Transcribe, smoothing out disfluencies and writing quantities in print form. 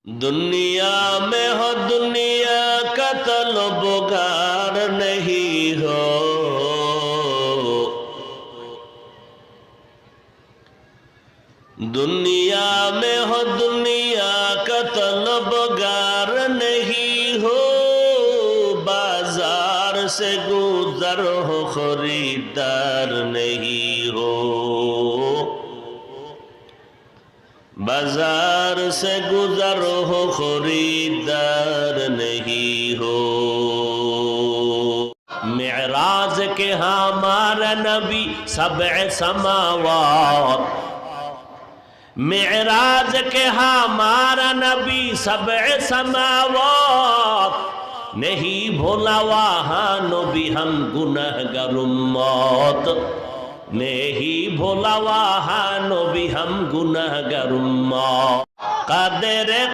दुनिया में हो दुनिया का तलबगार नहीं हो, दुनिया में हो दुनिया का तलबगार नहीं हो, बाजार से गुजर हो खरीदार नहीं हो, बाजार से गुजर हो खरीदार नहीं हो। मेराज के हमारा नबी सबअ समावात, मेराज के हमारा नबी सबअ समावात, नहीं भोला वहाँ नबी हम गुनहगार उम्मत, नहीं भोला वहाँ नबी हम गुनहगार उम्मत। कादेर